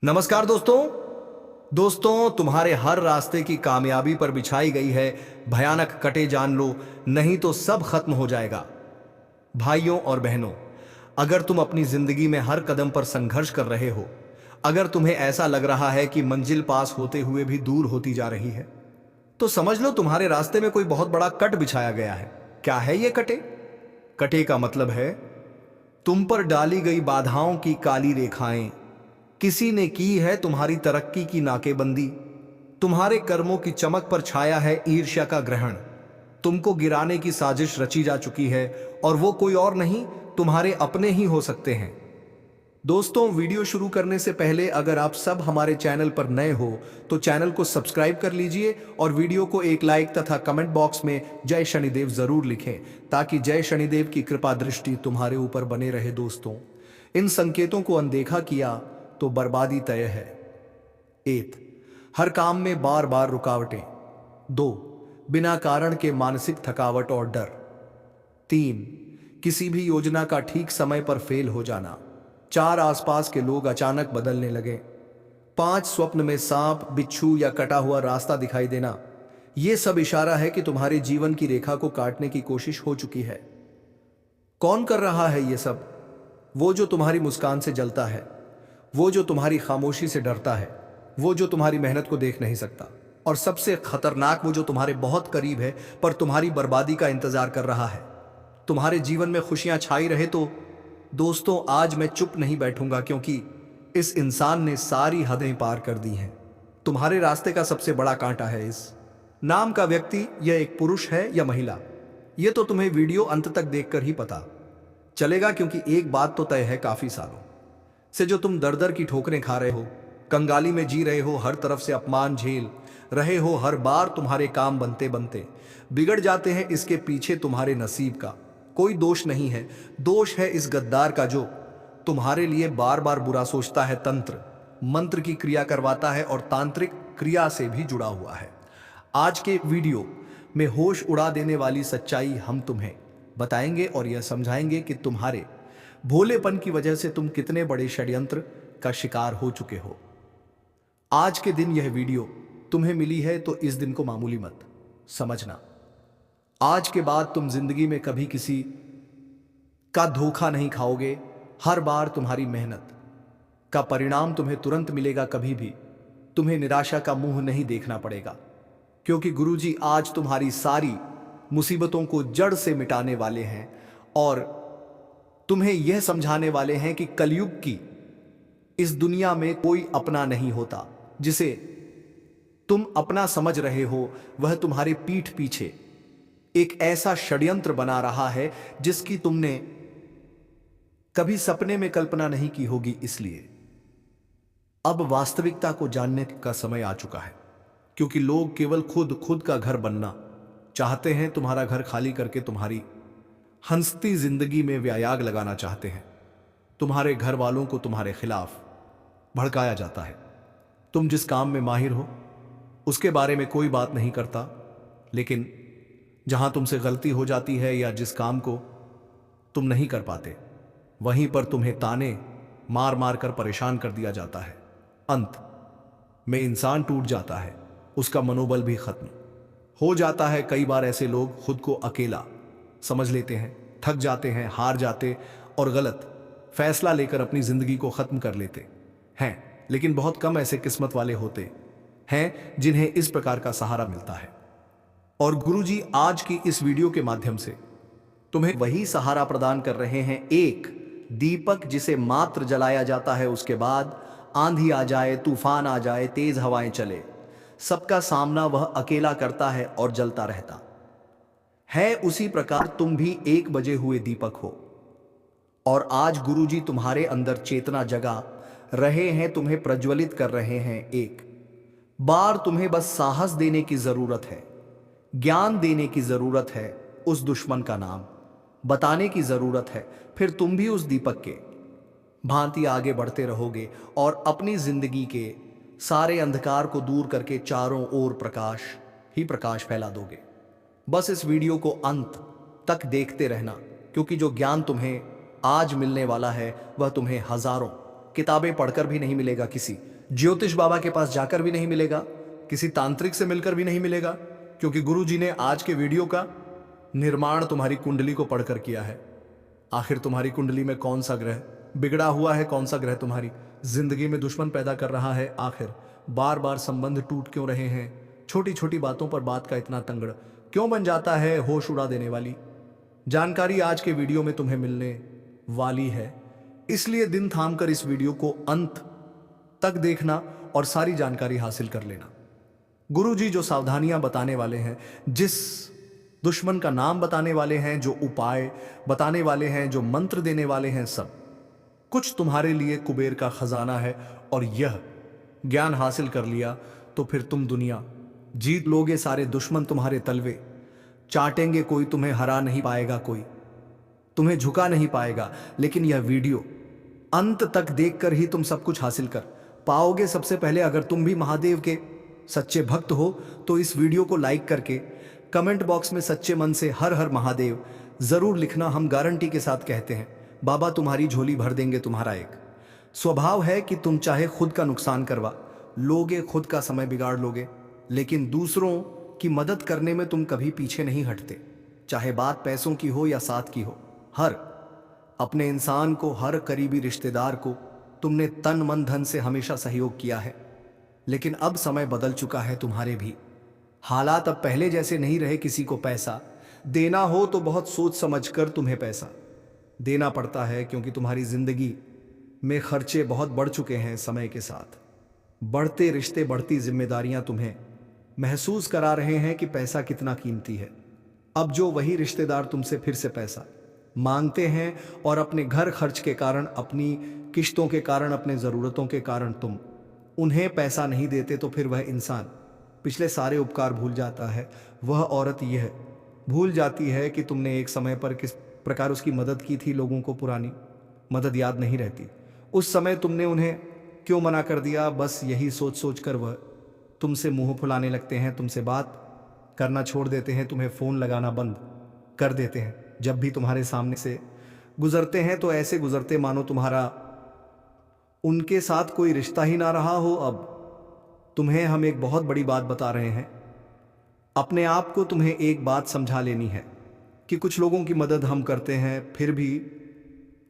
नमस्कार दोस्तों तुम्हारे हर रास्ते की कामयाबी पर बिछाई गई है भयानक कटे, जान लो नहीं तो सब खत्म हो जाएगा। भाइयों और बहनों, अगर तुम अपनी जिंदगी में हर कदम पर संघर्ष कर रहे हो, अगर तुम्हें ऐसा लग रहा है कि मंजिल पास होते हुए भी दूर होती जा रही है, तो समझ लो तुम्हारे रास्ते में कोई बहुत बड़ा कट बिछाया गया है। क्या है ये कटे? कटे का मतलब है तुम पर डाली गई बाधाओं की काली रेखाएं। किसी ने की है तुम्हारी तरक्की की नाकेबंदी। तुम्हारे कर्मों की चमक पर छाया है ईर्ष्या का ग्रहण। तुमको गिराने की साजिश रची जा चुकी है, और वो कोई और नहीं, तुम्हारे अपने ही हो सकते हैं। दोस्तों, वीडियो शुरू करने से पहले अगर आप सब हमारे चैनल पर नए हो तो चैनल को सब्सक्राइब कर लीजिए और वीडियो को एक लाइक तथा कमेंट बॉक्स में जय शनिदेव जरूर लिखें, ताकि जय शनिदेव की कृपा दृष्टि तुम्हारे ऊपर बने रहे। दोस्तों, इन संकेतों को अनदेखा किया तो बर्बादी तय है। 1. हर काम में बार बार रुकावटें। 2. बिना कारण के मानसिक थकावट और डर। 3. किसी भी योजना का ठीक समय पर फेल हो जाना। 4. आसपास के लोग अचानक बदलने लगे। 5. स्वप्न में सांप, बिच्छू या कटा हुआ रास्ता दिखाई देना। यह सब इशारा है कि तुम्हारे जीवन की रेखा को काटने की कोशिश हो चुकी है। कौन कर रहा है ये सब? वो जो तुम्हारी मुस्कान से जलता है, वो जो तुम्हारी खामोशी से डरता है, वो जो तुम्हारी मेहनत को देख नहीं सकता, और सबसे खतरनाक वो जो तुम्हारे बहुत करीब है पर तुम्हारी बर्बादी का इंतजार कर रहा है। तुम्हारे जीवन में खुशियां छाई रहे तो दोस्तों, आज मैं चुप नहीं बैठूंगा, क्योंकि इस इंसान ने सारी हदें पार कर दी हैं। तुम्हारे रास्ते का सबसे बड़ा कांटा है इस नाम का व्यक्ति। यह एक पुरुष है या महिला, यह तो तुम्हें वीडियो अंत तक देखकर ही पता चलेगा, क्योंकि एक बात तो तय है, काफी सालों से जो तुम दर दर की ठोकरें खा रहे हो, कंगाली में जी रहे हो, हर तरफ से अपमान झेल रहे हो, हर बार तुम्हारे काम बनते बनते बिगड़ जाते हैं, इसके पीछे तुम्हारे नसीब का कोई दोष नहीं है। दोष है इस गद्दार का जो तुम्हारे लिए बार बार बुरा सोचता है, तंत्र मंत्र की क्रिया करवाता है और तांत्रिक क्रिया से भी जुड़ा हुआ है। आज के वीडियो में होश उड़ा देने वाली सच्चाई हम तुम्हें बताएंगे और यह समझाएंगे कि तुम्हारे भोलेपन की वजह से तुम कितने बड़े षड्यंत्र का शिकार हो चुके हो। आज के दिन यह वीडियो तुम्हें मिली है तो इस दिन को मामूली मत समझना। आज के बाद तुम जिंदगी में कभी किसी का धोखा नहीं खाओगे। हर बार तुम्हारी मेहनत का परिणाम तुम्हें तुरंत मिलेगा। कभी भी तुम्हें निराशा का मुंह नहीं देखना पड़ेगा, क्योंकि गुरुजी आज तुम्हारी सारी मुसीबतों को जड़ से मिटाने वाले हैं और तुम्हें यह समझाने वाले हैं कि कलयुग की इस दुनिया में कोई अपना नहीं होता। जिसे तुम अपना समझ रहे हो वह तुम्हारे पीठ पीछे एक ऐसा षड्यंत्र बना रहा है जिसकी तुमने कभी सपने में कल्पना नहीं की होगी। इसलिए अब वास्तविकता को जानने का समय आ चुका है, क्योंकि लोग केवल खुद का घर बनना चाहते हैं। तुम्हारा घर खाली करके तुम्हारी हंसती जिंदगी में व्यायाग लगाना चाहते हैं। तुम्हारे घर वालों को तुम्हारे खिलाफ भड़काया जाता है। तुम जिस काम में माहिर हो उसके बारे में कोई बात नहीं करता, लेकिन जहां तुमसे गलती हो जाती है या जिस काम को तुम नहीं कर पाते, वहीं पर तुम्हें ताने मार मार कर परेशान कर दिया जाता है। अंत में इंसान टूट जाता है, उसका मनोबल भी खत्म हो जाता है। कई बार ऐसे लोग खुद को अकेला समझ लेते हैं, थक जाते हैं, हार जाते और गलत फैसला लेकर अपनी जिंदगी को खत्म कर लेते हैं। लेकिन बहुत कम ऐसे किस्मत वाले होते हैं जिन्हें इस प्रकार का सहारा मिलता है। और गुरुजी आज की इस वीडियो के माध्यम से तुम्हें वही सहारा प्रदान कर रहे हैं। एक दीपक जिसे मात्र जलाया जाता है, उसके बाद आंधी आ जाए, तूफान आ जाए, तेज हवाएं चले, सबका सामना वह अकेला करता है और जलता रहता है। उसी प्रकार तुम भी एक बजे हुए दीपक हो, और आज गुरुजी तुम्हारे अंदर चेतना जगा रहे हैं, तुम्हें प्रज्वलित कर रहे हैं। एक बार तुम्हें बस साहस देने की जरूरत है, ज्ञान देने की जरूरत है, उस दुश्मन का नाम बताने की जरूरत है। फिर तुम भी उस दीपक के भांति आगे बढ़ते रहोगे और अपनी जिंदगी के सारे अंधकार को दूर करके चारों ओर प्रकाश ही प्रकाश फैला दोगे। बस इस वीडियो को अंत तक देखते रहना, क्योंकि जो ज्ञान तुम्हें आज मिलने वाला है वह तुम्हें हजारों किताबें पढ़कर भी नहीं मिलेगा, किसी ज्योतिष बाबा के पास जाकर भी नहीं मिलेगा, किसी तांत्रिक से मिलकर भी नहीं मिलेगा, क्योंकि गुरु जी ने आज के वीडियो का निर्माण तुम्हारी कुंडली को पढ़कर किया है। आखिर तुम्हारी कुंडली में कौन सा ग्रह बिगड़ा हुआ है, कौन सा ग्रह तुम्हारी जिंदगी में दुश्मन पैदा कर रहा है, आखिर बार बार संबंध टूट क्यों रहे हैं, छोटी छोटी बातों पर बात का इतना तंगड़ क्यों बन जाता है, होश उड़ा देने वाली जानकारी आज के वीडियो में तुम्हें मिलने वाली है। इसलिए दिन थाम कर इस वीडियो को अंत तक देखना और सारी जानकारी हासिल कर लेना। गुरु जी जो सावधानियां बताने वाले हैं, जिस दुश्मन का नाम बताने वाले हैं, जो उपाय बताने वाले हैं, जो मंत्र देने वाले हैं, सब कुछ तुम्हारे लिए कुबेर का खजाना है। और यह ज्ञान हासिल कर लिया तो फिर तुम दुनिया जीत लोगे। सारे दुश्मन तुम्हारे तलवे चाटेंगे, कोई तुम्हें हरा नहीं पाएगा, कोई तुम्हें झुका नहीं पाएगा। लेकिन यह वीडियो अंत तक देखकर ही तुम सब कुछ हासिल कर पाओगे। सबसे पहले अगर तुम भी महादेव के सच्चे भक्त हो तो इस वीडियो को लाइक करके कमेंट बॉक्स में सच्चे मन से हर हर महादेव जरूर लिखना। हम गारंटी के साथ कहते हैं बाबा तुम्हारी झोली भर देंगे। तुम्हारा एक स्वभाव है कि तुम चाहे खुद का नुकसान करवा लोगे, खुद का समय बिगाड़ लोगे, लेकिन दूसरों की मदद करने में तुम कभी पीछे नहीं हटते। चाहे बात पैसों की हो या साथ की हो, हर अपने इंसान को, हर करीबी रिश्तेदार को तुमने तन मन धन से हमेशा सहयोग किया है। लेकिन अब समय बदल चुका है, तुम्हारे भी हालात अब पहले जैसे नहीं रहे। किसी को पैसा देना हो तो बहुत सोच समझकर तुम्हें पैसा देना पड़ता है, क्योंकि तुम्हारी जिंदगी में खर्चे बहुत बढ़ चुके हैं। समय के साथ बढ़ते रिश्ते, बढ़ती जिम्मेदारियां तुम्हें महसूस करा रहे हैं कि पैसा कितना कीमती है। अब जो वही रिश्तेदार तुमसे फिर से पैसा मांगते हैं और अपने घर खर्च के कारण, अपनी किश्तों के कारण, अपने ज़रूरतों के कारण तुम उन्हें पैसा नहीं देते, तो फिर वह इंसान पिछले सारे उपकार भूल जाता है। वह औरत यह भूल जाती है कि तुमने एक समय पर किस प्रकार उसकी मदद की थी। लोगों को पुरानी मदद याद नहीं रहती, उस समय तुमने उन्हें क्यों मना कर दिया। बस यही सोच सोच कर वह तुमसे मुंह फुलाने लगते हैं, तुमसे बात करना छोड़ देते हैं, तुम्हें फ़ोन लगाना बंद कर देते हैं। जब भी तुम्हारे सामने से गुजरते हैं तो ऐसे गुजरते मानो तुम्हारा उनके साथ कोई रिश्ता ही ना रहा हो। अब तुम्हें हम एक बहुत बड़ी बात बता रहे हैं। अपने आप को तुम्हें एक बात समझा लेनी है कि कुछ लोगों की मदद हम करते हैं, फिर भी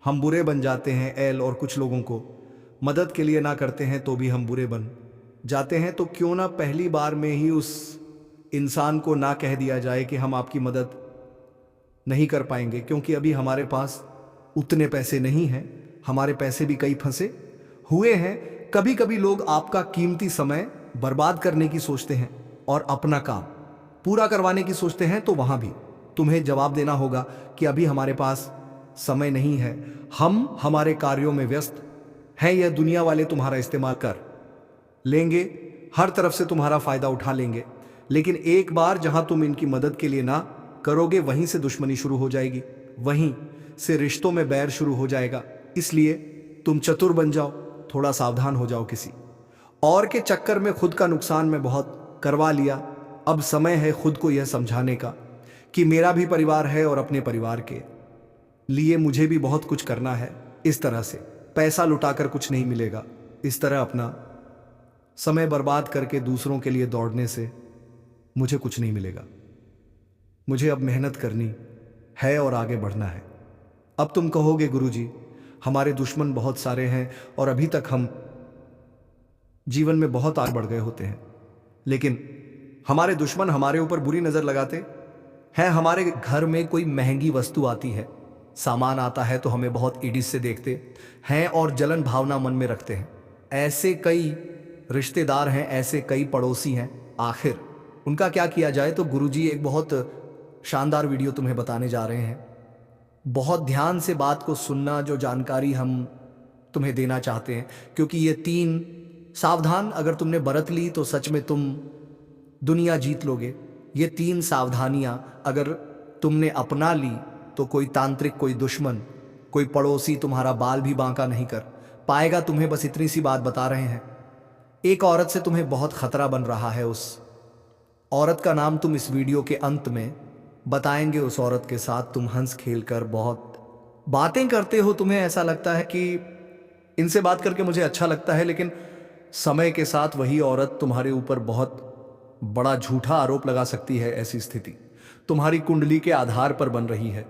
हम बुरे बन जाते हैं एल, और कुछ लोगों को मदद के लिए ना करते हैं तो भी हम बुरे बन जाते हैं। तो क्यों ना पहली बार में ही उस इंसान को ना कह दिया जाए कि हम आपकी मदद नहीं कर पाएंगे, क्योंकि अभी हमारे पास उतने पैसे नहीं हैं। हमारे पैसे भी कई फंसे हुए हैं। कभी कभी लोग आपका कीमती समय बर्बाद करने की सोचते हैं और अपना काम पूरा करवाने की सोचते हैं, तो वहां भी तुम्हें जवाब देना होगा कि अभी हमारे पास समय नहीं है, हम हमारे कार्यों में व्यस्त हैं। यह दुनिया वाले तुम्हारा इस्तेमाल कर लेंगे, हर तरफ से तुम्हारा फायदा उठा लेंगे, लेकिन एक बार जहां तुम इनकी मदद के लिए ना करोगे, वहीं से दुश्मनी शुरू हो जाएगी, वहीं से रिश्तों में बैर शुरू हो जाएगा। इसलिए तुम चतुर बन जाओ, थोड़ा सावधान हो जाओ। किसी और के चक्कर में खुद का नुकसान में बहुत करवा लिया। अब समय है खुद को यह समझाने का कि मेरा भी परिवार है और अपने परिवार के लिए मुझे भी बहुत कुछ करना है। इस तरह से पैसा लुटाकर कुछ नहीं मिलेगा। इस तरह अपना समय बर्बाद करके दूसरों के लिए दौड़ने से मुझे कुछ नहीं मिलेगा। मुझे अब मेहनत करनी है और आगे बढ़ना है। अब तुम कहोगे गुरुजी, हमारे दुश्मन बहुत सारे हैं और अभी तक हम जीवन में बहुत आगे बढ़ गए होते हैं, लेकिन हमारे दुश्मन हमारे ऊपर बुरी नजर लगाते हैं। हमारे घर में कोई महंगी वस्तु आती है, सामान आता है, तो हमें बहुत ईडिस से देखते हैं और जलन भावना मन में रखते हैं। ऐसे कई रिश्तेदार हैं, ऐसे कई पड़ोसी हैं। आखिर उनका क्या किया जाए? तो गुरुजी एक बहुत शानदार वीडियो तुम्हें बताने जा रहे हैं। बहुत ध्यान से बात को सुनना, जो जानकारी हम तुम्हें देना चाहते हैं, क्योंकि ये 3 सावधान अगर तुमने बरत ली तो सच में तुम दुनिया जीत लोगे। ये 3 सावधानियां अगर तुमने अपना ली तो कोई तांत्रिक, कोई दुश्मन, कोई पड़ोसी तुम्हारा बाल भी बांका नहीं कर पाएगा। तुम्हें बस इतनी सी बात बता रहे हैं। एक औरत से तुम्हें बहुत खतरा बन रहा है, उस औरत का नाम तुम इस वीडियो के अंत में बताएंगे। उस औरत के साथ तुम हंस खेल कर बहुत बातें करते हो, तुम्हें ऐसा लगता है कि इनसे बात करके मुझे अच्छा लगता है, लेकिन समय के साथ वही औरत तुम्हारे ऊपर बहुत बड़ा झूठा आरोप लगा सकती है। ऐसी स्थिति तुम्हारी कुंडली के आधार पर बन रही है।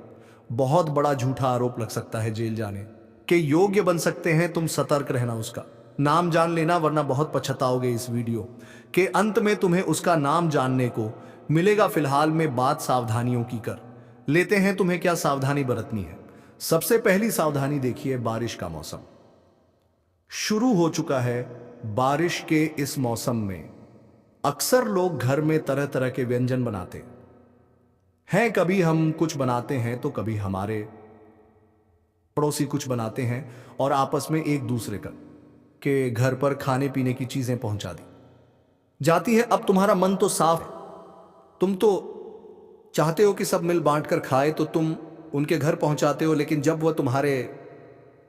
बहुत बड़ा झूठा आरोप लग सकता है, जेल जाने के योग्य बन सकते हैं। तुम सतर्क रहना, उसका नाम जान लेना, वरना बहुत पछताओगे। इस वीडियो के अंत में तुम्हें उसका नाम जानने को मिलेगा। फिलहाल में बात सावधानियों की कर लेते हैं। तुम्हें क्या सावधानी बरतनी है? सबसे पहली सावधानी देखिए, बारिश का मौसम शुरू हो चुका है। बारिश के इस मौसम में अक्सर लोग घर में तरह तरह के व्यंजन बनाते हैं। कभी हम कुछ बनाते हैं तो कभी हमारे पड़ोसी कुछ बनाते हैं और आपस में एक दूसरे के घर पर खाने पीने की चीजें पहुंचा दी जाती है। अब तुम्हारा मन तो साफ है, तुम तो चाहते हो कि सब मिल बांट कर खाए, तो तुम उनके घर पहुंचाते हो। लेकिन जब वह तुम्हारे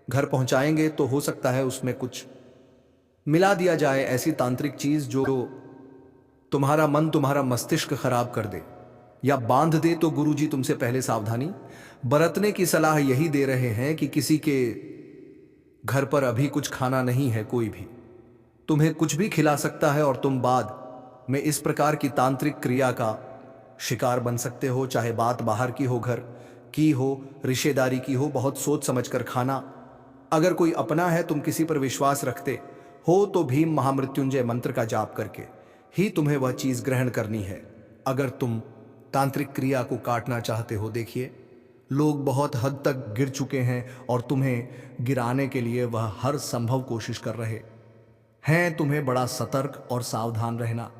घर पहुंचाएंगे तो हो सकता है उसमें कुछ मिला दिया जाए, ऐसी तांत्रिक चीज जो तुम्हारा मन, तुम्हारा मस्तिष्क खराब कर दे या बांध दे। तो गुरुजी तुमसे पहले सावधानी बरतने की सलाह यही दे रहे हैं कि किसी के घर पर अभी कुछ खाना नहीं है, कोई भी तुम्हें कुछ भी खिला सकता है और तुम बाद में इस प्रकार की तांत्रिक क्रिया का शिकार बन सकते हो। चाहे बात बाहर की हो, घर की हो, रिश्तेदारी की हो, बहुत सोच समझ कर खाना। अगर कोई अपना है, तुम किसी पर विश्वास रखते हो, तो भीम महामृत्युंजय मंत्र का जाप करके ही तुम्हें वह चीज ग्रहण करनी है। अगर तुम तांत्रिक क्रिया को काटना चाहते हो, देखिए लोग बहुत हद तक गिर चुके हैं और तुम्हें गिराने के लिए वह हर संभव कोशिश कर रहे हैं। तुम्हें बड़ा सतर्क और सावधान रहना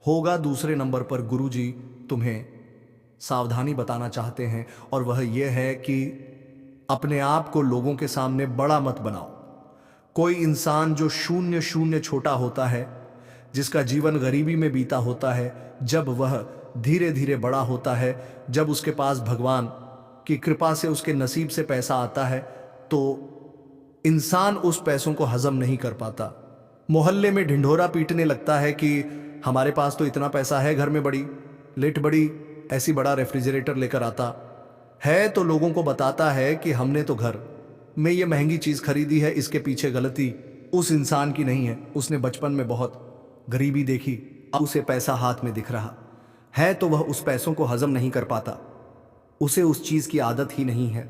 होगा। दूसरे नंबर पर गुरुजी तुम्हें सावधानी बताना चाहते हैं और वह यह है कि अपने आप को लोगों के सामने बड़ा मत बनाओ। कोई इंसान जो शून्य शून्य छोटा होता है, जिसका जीवन गरीबी में बीता होता है, जब वह धीरे धीरे बड़ा होता है, जब उसके पास भगवान की कृपा से उसके नसीब से पैसा आता है, तो इंसान उस पैसों को हजम नहीं कर पाता। मोहल्ले में ढिंढोरा पीटने लगता है कि हमारे पास तो इतना पैसा है, घर में बड़ी लिट बड़ी ऐसी बड़ा रेफ्रिजरेटर लेकर आता है, तो लोगों को बताता है कि हमने तो घर में ये महंगी चीज खरीदी है। इसके पीछे गलती उस इंसान की नहीं है, उसने बचपन में बहुत गरीबी देखी, अब उसे पैसा हाथ में दिख रहा है तो वह उस पैसों को हजम नहीं कर पाता, उसे उस चीज की आदत ही नहीं है।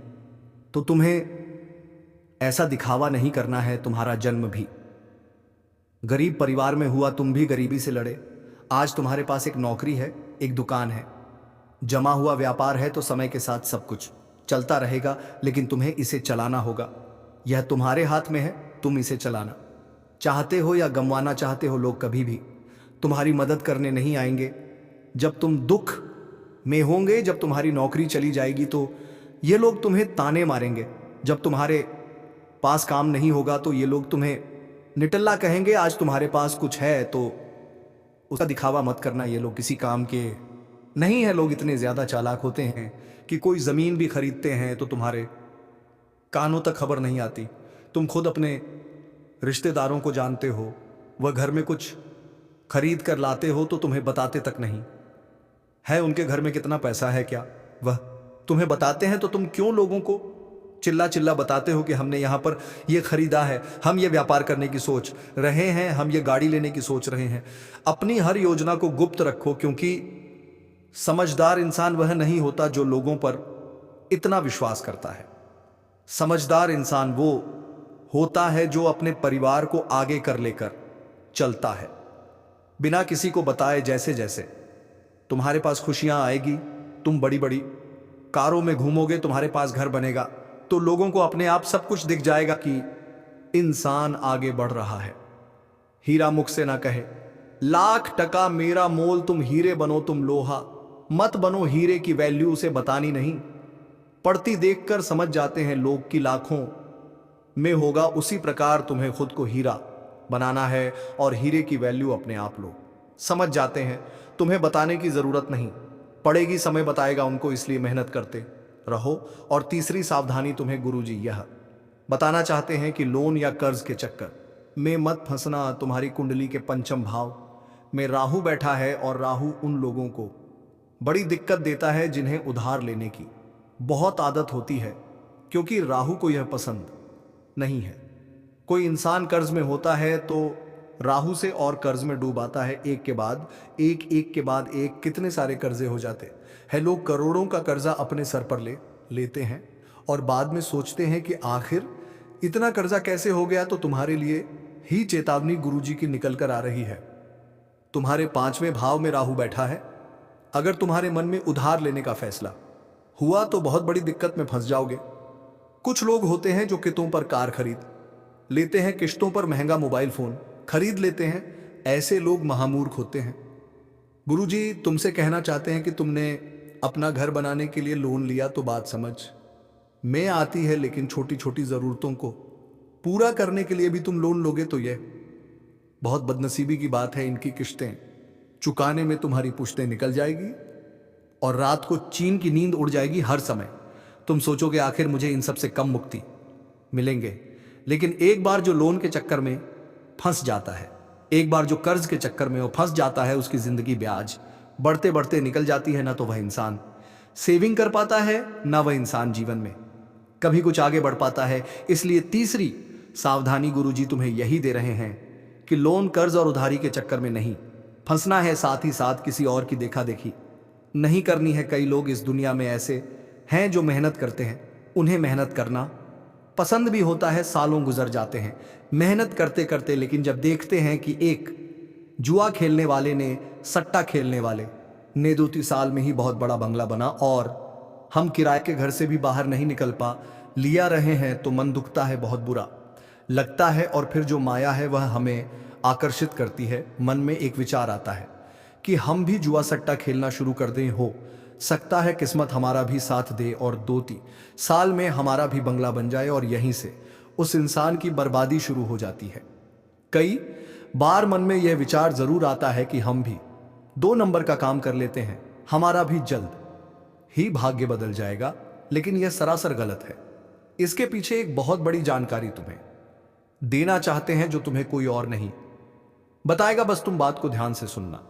तो तुम्हें ऐसा दिखावा नहीं करना है। तुम्हारा जन्म भी गरीब परिवार में हुआ, तुम भी गरीबी से लड़े। आज तुम्हारे पास एक नौकरी है, एक दुकान है, जमा हुआ व्यापार है, तो समय के साथ सब कुछ चलता रहेगा, लेकिन तुम्हें इसे चलाना होगा। यह तुम्हारे हाथ में है, तुम इसे चलाना चाहते हो या गंवाना चाहते हो। लोग कभी भी तुम्हारी मदद करने नहीं आएंगे। जब तुम दुख में होंगे, जब तुम्हारी नौकरी चली जाएगी, तो ये लोग तुम्हें ताने मारेंगे। जब तुम्हारे पास काम नहीं होगा तो ये लोग तुम्हें निटल्ला कहेंगे। आज तुम्हारे पास कुछ है तो उसका दिखावा मत करना, ये लोग किसी काम के नहीं है। लोग इतने ज्यादा चालाक होते हैं कि कोई जमीन भी खरीदते हैं तो तुम्हारे कानों तक खबर नहीं आती। तुम खुद अपने रिश्तेदारों को जानते हो, वह घर में कुछ खरीद कर लाते हो तो तुम्हें बताते तक नहीं है उनके घर में कितना पैसा है। क्या वह तुम्हें बताते हैं? तो तुम क्यों लोगों को चिल्ला चिल्ला बताते हो कि हमने यहां पर यह खरीदा है, हम ये व्यापार करने की सोच रहे हैं, हम ये गाड़ी लेने की सोच रहे हैं। अपनी हर योजना को गुप्त रखो, क्योंकि समझदार इंसान वह नहीं होता जो लोगों पर इतना विश्वास करता है। समझदार इंसान वो होता है जो अपने परिवार को आगे कर लेकर चलता है, बिना किसी को बताए। जैसे जैसे तुम्हारे पास खुशियां आएगी, तुम बड़ी बड़ी कारों में घूमोगे, तुम्हारे पास घर बनेगा, तो लोगों को अपने आप सब कुछ दिख जाएगा कि इंसान आगे बढ़ रहा है। हीरा मुख से ना कहे, लाख टका मेरा मोल, तुम हीरे बनो तुम लोहा मत बनो। हीरे की वैल्यू उसे बतानी नहीं पड़ती, देखकर समझ जाते हैं लोग कि लाखों में होगा। उसी प्रकार तुम्हें खुद को हीरा बनाना है और हीरे की वैल्यू अपने आप लोग समझ जाते हैं, तुम्हें बताने की जरूरत नहीं पड़ेगी, समय बताएगा उनको, इसलिए मेहनत करते रहो। और तीसरी सावधानी तुम्हें गुरुजी यह बताना चाहते हैं कि लोन या कर्ज के चक्कर में मत फंसना। तुम्हारी कुंडली के पंचम भाव में राहु बैठा है और राहु उन लोगों को बड़ी दिक्कत देता है जिन्हें उधार लेने की बहुत आदत होती है, क्योंकि राहु को यह पसंद नहीं है कोई इंसान कर्ज में होता है तो राहु से और कर्ज में डूब आता है, एक के बाद एक कितने सारे कर्जे हो जाते हैं। लोग करोड़ों का कर्जा अपने सर पर लेते हैं और बाद में सोचते हैं कि आखिर इतना कर्जा कैसे हो गया। तो तुम्हारे लिए ही चेतावनी गुरुजी की निकल कर आ रही है। तुम्हारे 5वें भाव में राहु बैठा है। अगर तुम्हारे मन में उधार लेने का फैसला हुआ तो बहुत बड़ी दिक्कत में फंस जाओगे। कुछ लोग होते हैं जो किस्तों पर कार खरीद लेते हैं, किस्तों पर महंगा मोबाइल फोन खरीद लेते हैं। ऐसे लोग महामूर्ख होते हैं। गुरुजी तुमसे कहना चाहते हैं कि तुमने अपना घर बनाने के लिए लोन लिया तो बात समझ में आती है, लेकिन छोटी छोटी जरूरतों को पूरा करने के लिए भी तुम लोन लोगे तो यह बहुत बदनसीबी की बात है। इनकी किस्तें चुकाने में तुम्हारी पुश्तें निकल जाएगी और रात को चीन की नींद उड़ जाएगी। हर समय तुम सोचोगे आखिर मुझे इन सब से कम मुक्ति मिलेंगे। लेकिन एक बार जो लोन के चक्कर में फंस जाता है, एक बार जो कर्ज के चक्कर में वो फंस जाता है, उसकी जिंदगी ब्याज बढ़ते बढ़ते निकल जाती है। ना तो वह इंसान सेविंग कर पाता है, ना वह इंसान जीवन में कभी कुछ आगे बढ़ पाता है। इसलिए तीसरी सावधानी गुरुजी तुम्हें यही दे रहे हैं कि लोन, कर्ज और उधारी के चक्कर में नहीं फंसना है, साथ ही साथ किसी और की देखा देखी नहीं करनी है। कई लोग इस दुनिया में ऐसे हैं जो मेहनत करते हैं, उन्हें मेहनत करना पसंद भी होता है। सालों गुजर जाते हैं मेहनत करते करते, लेकिन जब देखते हैं कि एक जुआ खेलने वाले ने, सट्टा खेलने वाले ने 2-3 साल में ही बहुत बड़ा बंगला बना और हम किराए के घर से भी बाहर नहीं निकल पा लिया रहे हैं, तो मन दुखता है, बहुत बुरा लगता है। और फिर जो माया है वह हमें आकर्षित करती है। मन में एक विचार आता है कि हम भी जुआ सट्टा खेलना शुरू कर दें, हो सकता है किस्मत हमारा भी साथ दे और 2-3 साल में हमारा भी बंगला बन जाए। और यहीं से उस इंसान की बर्बादी शुरू हो जाती है। कई बार मन में यह विचार जरूर आता है कि हम भी 2 नंबर का काम कर लेते हैं, हमारा भी जल्द ही भाग्य बदल जाएगा, लेकिन यह सरासर गलत है। इसके पीछे एक बहुत बड़ी जानकारी तुम्हें देना चाहते हैं जो तुम्हें कोई और नहीं बताएगा। बस तुम बात को ध्यान से सुनना।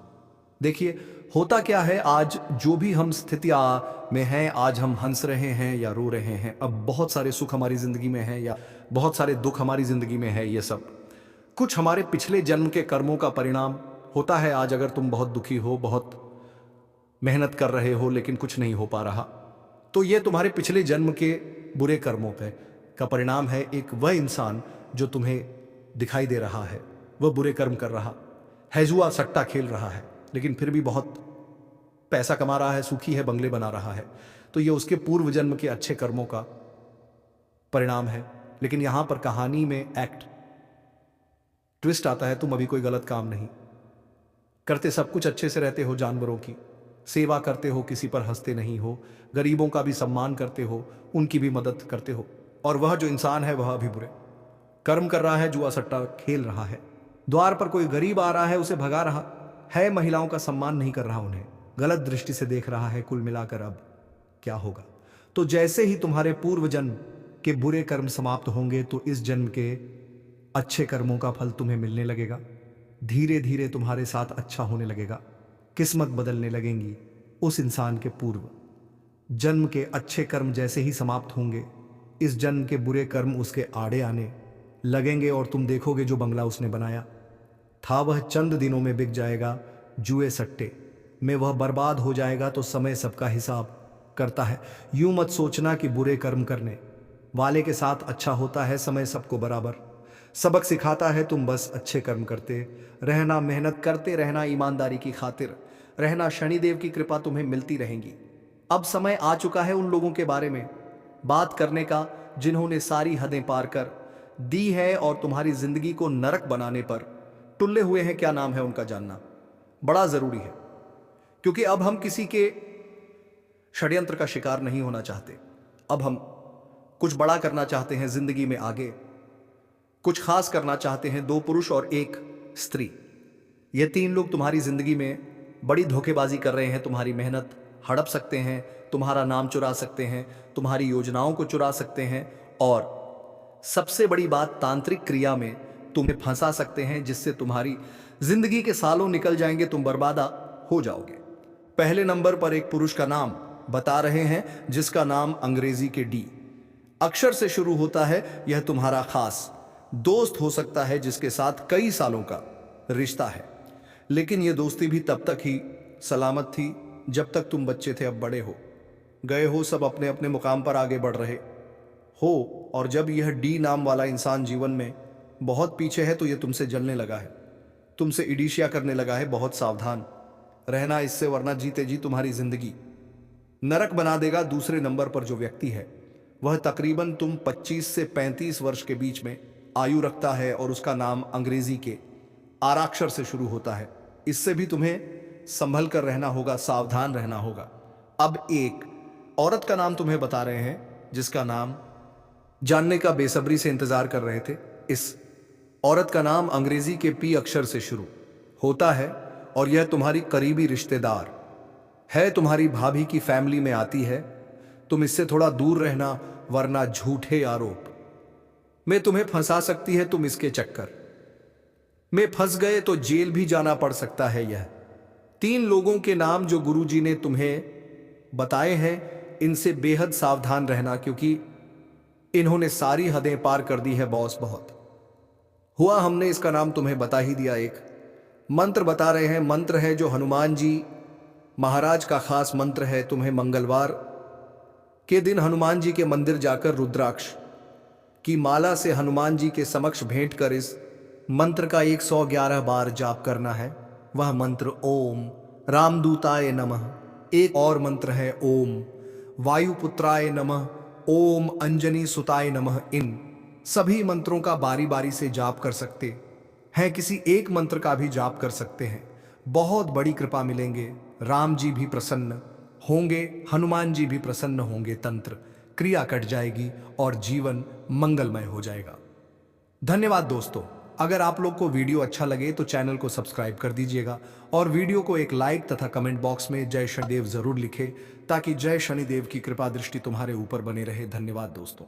देखिए होता क्या है, आज जो भी हम स्थितियां में हैं, आज हम हंस रहे हैं या रो रहे हैं, अब बहुत सारे सुख हमारी जिंदगी में है या बहुत सारे दुख हमारी जिंदगी में है, ये सब कुछ हमारे पिछले जन्म के कर्मों का परिणाम होता है। आज अगर तुम बहुत दुखी हो, बहुत मेहनत कर रहे हो लेकिन कुछ नहीं हो पा रहा, तो ये तुम्हारे पिछले जन्म के बुरे कर्मों पे का परिणाम है। एक वह इंसान जो तुम्हें दिखाई दे रहा है वह बुरे कर्म कर रहा है, जुआ सट्टा खेल रहा है, लेकिन फिर भी बहुत पैसा कमा रहा है, सुखी है, बंगले बना रहा है, तो ये उसके पूर्व जन्म के अच्छे कर्मों का परिणाम है। लेकिन यहां पर कहानी में एक्ट ट्विस्ट आता है। तुम अभी कोई गलत काम नहीं करते, सब कुछ अच्छे से रहते हो, जानवरों की सेवा करते हो, किसी पर हंसते नहीं हो, गरीबों का भी सम्मान करते हो, उनकी भी मदद करते हो। और वह जो इंसान है वह अभी बुरे कर्म कर रहा है, जुआ सट्टा खेल रहा है, द्वार पर कोई गरीब आ रहा है उसे भगा रहा है, महिलाओं का सम्मान नहीं कर रहा, उन्हें गलत दृष्टि से देख रहा है। कुल मिलाकर अब क्या होगा? तो जैसे ही तुम्हारे पूर्व जन्म के बुरे कर्म समाप्त होंगे तो इस जन्म के अच्छे कर्मों का फल तुम्हें मिलने लगेगा। धीरे धीरे तुम्हारे साथ अच्छा होने लगेगा, किस्मत बदलने लगेंगी। उस इंसान के पूर्व जन्म के अच्छे कर्म जैसे ही समाप्त होंगे, इस जन्म के बुरे कर्म उसके आड़े आने लगेंगे और तुम देखोगे जो बंगला उसने बनाया था वह चंद दिनों में बिक जाएगा, जुए सट्टे में वह बर्बाद हो जाएगा। तो समय सबका हिसाब करता है। यूं मत सोचना कि बुरे कर्म करने वाले के साथ अच्छा होता है, समय सबको बराबर सबक सिखाता है। तुम बस अच्छे कर्म करते रहना, मेहनत करते रहना, ईमानदारी की खातिर रहना, शनिदेव की कृपा तुम्हें मिलती रहेंगी। अब समय आ चुका है उन लोगों के बारे में बात करने का जिन्होंने सारी हदें पार कर दी है और तुम्हारी जिंदगी को नरक बनाने पर तुल्ले हुए हैं। क्या नाम है उनका जानना बड़ा जरूरी है, क्योंकि अब हम किसी के षड्यंत्र का शिकार नहीं होना चाहते। अब हम कुछ बड़ा करना चाहते हैं जिंदगी में, आगे कुछ खास करना चाहते हैं। 2 पुरुष और 1 स्त्री, ये 3 लोग तुम्हारी जिंदगी में बड़ी धोखेबाजी कर रहे हैं। तुम्हारी मेहनत हड़प सकते हैं, तुम्हारा नाम चुरा सकते हैं, तुम्हारी योजनाओं को चुरा सकते हैं और सबसे बड़ी बात, तांत्रिक क्रिया में तुम्हें फंसा सकते हैं, जिससे तुम्हारी जिंदगी के सालों निकल जाएंगे, तुम बर्बादा हो जाओगे। पहले नंबर पर एक पुरुष का नाम बता रहे हैं, जिसका नाम अंग्रेजी के डी अक्षर से शुरू होता है। यह तुम्हारा खास दोस्त हो सकता है जिसके साथ कई सालों का रिश्ता है, लेकिन यह दोस्ती भी तब तक ही सलामत थी जब तक तुम बच्चे थे। अब बड़े हो गए हो, सब अपने अपने मुकाम पर आगे बढ़ रहे हो, और जब यह डी नाम वाला इंसान जीवन में बहुत पीछे है तो यह तुमसे जलने लगा है, तुमसे ईर्ष्या करने लगा है। बहुत सावधान रहना इससे, वरना जीते जी तुम्हारी जिंदगी नरक बना देगा। दूसरे नंबर पर जो व्यक्ति है वह तकरीबन तुम 25 से 35 वर्ष के बीच में आयु रखता है और उसका नाम अंग्रेजी के आराक्षर से शुरू होता है। इससे भी तुम्हें संभल कर रहना होगा, सावधान रहना होगा। अब एक औरत का नाम तुम्हें बता रहे हैं जिसका नाम जानने का बेसब्री से इंतजार कर रहे थे। इस औरत का नाम अंग्रेजी के पी अक्षर से शुरू होता है और यह तुम्हारी करीबी रिश्तेदार है, तुम्हारी भाभी की फैमिली में आती है। तुम इससे थोड़ा दूर रहना, वरना झूठे आरोप में तुम्हें फंसा सकती है। तुम इसके चक्कर में फंस गए तो जेल भी जाना पड़ सकता है। यह 3 लोगों के नाम जो गुरुजी ने तुम्हें बताए हैं, इनसे बेहद सावधान रहना, क्योंकि इन्होंने सारी हदें पार कर दी है। बॉस बहुत हुआ, हमने इसका नाम तुम्हें बता ही दिया। एक मंत्र बता रहे हैं, मंत्र है जो हनुमान जी महाराज का खास मंत्र है। तुम्हें मंगलवार के दिन हनुमान जी के मंदिर जाकर रुद्राक्ष की माला से हनुमान जी के समक्ष भेंट कर इस मंत्र का 111 बार जाप करना है। वह मंत्र ओम रामदूताय नमः। एक और मंत्र है ओम वायुपुत्राय नमः, ओम अंजनी सुताय नमः। इन सभी मंत्रों का बारी बारी से जाप कर सकते हैं, किसी एक मंत्र का भी जाप कर सकते हैं। बहुत बड़ी कृपा मिलेंगे, राम जी भी प्रसन्न होंगे, हनुमान जी भी प्रसन्न होंगे, तंत्र क्रिया कट जाएगी और जीवन मंगलमय हो जाएगा। धन्यवाद दोस्तों। अगर आप लोग को वीडियो अच्छा लगे तो चैनल को सब्सक्राइब कर दीजिएगा और वीडियो को एक लाइक तथा कमेंट बॉक्स में जय शनिदेव जरूर लिखें, ताकि जय शनिदेव की कृपा दृष्टि तुम्हारे ऊपर बने रहे। धन्यवाद दोस्तों।